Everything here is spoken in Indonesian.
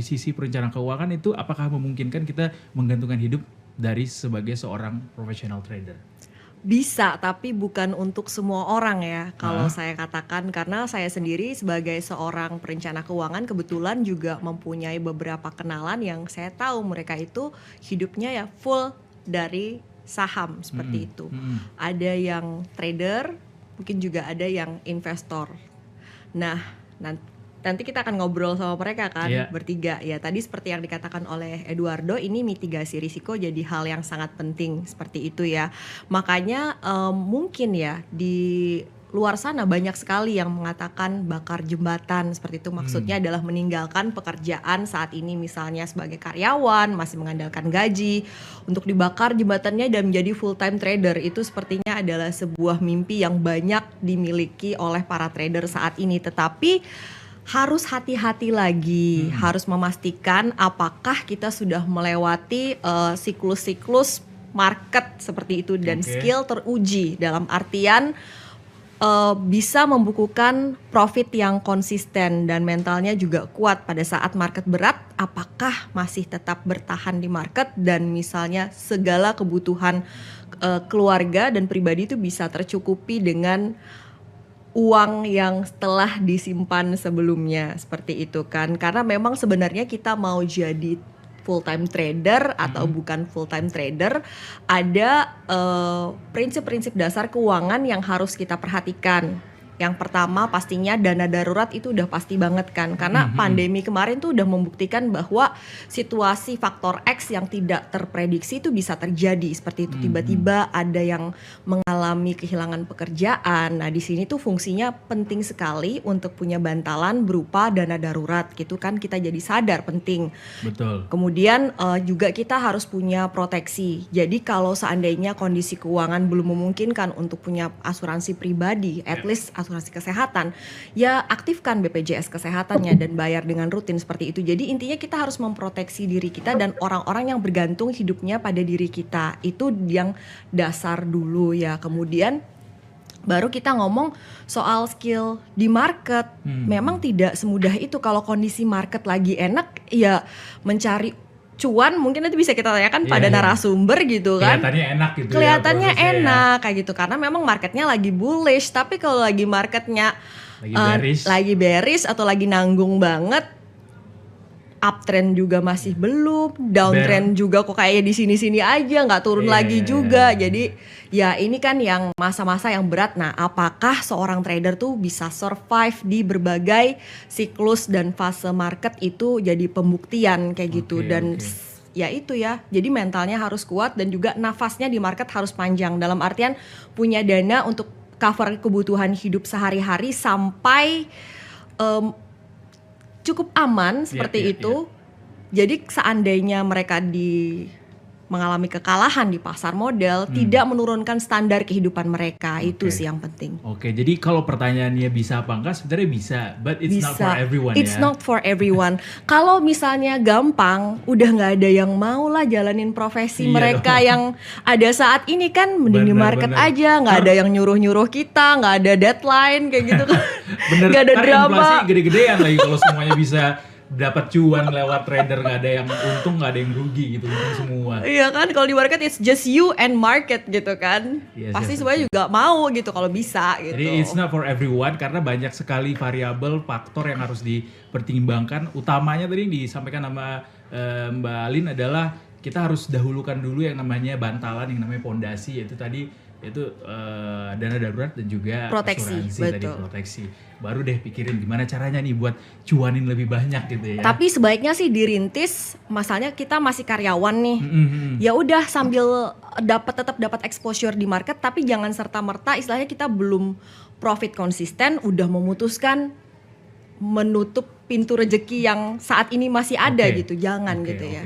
sisi perencanaan keuangan itu apakah memungkinkan kita menggantungkan hidup dari sebagai seorang professional trader? Bisa, tapi bukan untuk semua orang ya, kalau Heeh. saya katakan. Karena saya sendiri sebagai seorang perencana keuangan kebetulan juga mempunyai beberapa kenalan yang saya tahu mereka itu hidupnya ya full dari saham seperti itu. Ada yang trader, mungkin juga ada yang investor. Nah, nanti kita akan ngobrol sama mereka kan bertiga ya. Tadi seperti yang dikatakan oleh Eduardo, ini mitigasi risiko jadi hal yang sangat penting seperti itu ya. Makanya mungkin ya di luar sana banyak sekali yang mengatakan bakar jembatan seperti itu. Maksudnya adalah meninggalkan pekerjaan saat ini misalnya sebagai karyawan, masih mengandalkan gaji untuk dibakar jembatannya dan menjadi full time trader. Itu sepertinya adalah sebuah mimpi yang banyak dimiliki oleh para trader saat ini. Tetapi harus hati-hati lagi, harus memastikan apakah kita sudah melewati siklus-siklus market seperti itu dan skill teruji dalam artian bisa membukukan profit yang konsisten dan mentalnya juga kuat pada saat market berat. Apakah masih tetap bertahan di market dan misalnya segala kebutuhan keluarga dan pribadi itu bisa tercukupi dengan uang yang telah disimpan sebelumnya seperti itu kan. Karena memang sebenarnya kita mau jadi full time trader atau bukan full time trader, ada prinsip-prinsip dasar keuangan yang harus kita perhatikan. Yang pertama pastinya dana darurat itu udah pasti banget kan, karena pandemi kemarin tuh udah membuktikan bahwa situasi faktor X yang tidak terprediksi itu bisa terjadi seperti itu. Tiba-tiba ada yang mengalami kehilangan pekerjaan. Nah di sini tuh fungsinya penting sekali untuk punya bantalan berupa dana darurat gitu kan, kita jadi sadar penting. Betul. Kemudian juga kita harus punya proteksi. Jadi kalau seandainya kondisi keuangan belum memungkinkan untuk punya asuransi pribadi, at least asuransi kesehatan, ya aktifkan BPJS kesehatannya dan bayar dengan rutin seperti itu. Jadi intinya kita harus memproteksi diri kita dan orang-orang yang bergantung hidupnya pada diri kita. Itu yang dasar dulu ya. Kemudian baru kita ngomong soal skill di market. Memang tidak semudah itu. Kalau kondisi market lagi enak, ya mencari cuan mungkin nanti bisa kita tanyakan pada narasumber gitu kan. Kelihatannya enak gitu. Kelihatannya ya, enak kayak gitu karena memang marketnya lagi bullish. Tapi kalau lagi marketnya lagi bearish atau lagi nanggung banget, uptrend juga masih belum, downtrend juga kok kayak di sini-sini aja, nggak turun lagi juga. Jadi ya ini kan yang masa-masa yang berat. Nah, apakah seorang trader tuh bisa survive di berbagai siklus dan fase market itu jadi pembuktian kayak gitu. Dan ya itu ya, jadi mentalnya harus kuat dan juga nafasnya di market harus panjang. Dalam artian punya dana untuk cover kebutuhan hidup sehari-hari sampai cukup aman seperti itu. Jadi seandainya mereka mengalami kekalahan di pasar modal, tidak menurunkan standar kehidupan mereka. Itu sih yang penting. Oke, jadi kalau pertanyaannya bisa apa enggak, sebenarnya bisa, but it's not for everyone. It's not for everyone. Kalau misalnya gampang, udah nggak ada yang mau lah jalanin profesi mereka yang ada saat ini kan, mending di market aja, nggak ada yang nyuruh-nyuruh kita, nggak ada deadline kayak gitu kan. Bener, nggak ada drama. Inflasi gede-gedean lagi kalau semuanya bisa dapat cuan lewat trader, nggak ada yang untung, nggak ada yang rugi gitu, untung semua. Iya kan, kalau di market it's just you and market gitu kan. Pasti semuanya juga mau gitu kalau bisa gitu. Jadi it's not for everyone karena banyak sekali variabel faktor yang harus dipertimbangkan. Utamanya tadi yang disampaikan sama Mbak Alin adalah kita harus dahulukan dulu yang namanya bantalan, yang namanya pondasi, yaitu tadi dana darurat dan juga proteksi, asuransi tadi, proteksi. Baru deh pikirin gimana caranya nih buat cuanin lebih banyak gitu ya. Tapi sebaiknya sih dirintis, masalahnya kita masih karyawan nih. Ya udah sambil tetap dapat exposure di market, tapi jangan serta-merta istilahnya kita belum profit konsisten udah memutuskan menutup pintu rezeki yang saat ini masih ada gitu. Jangan gitu ya.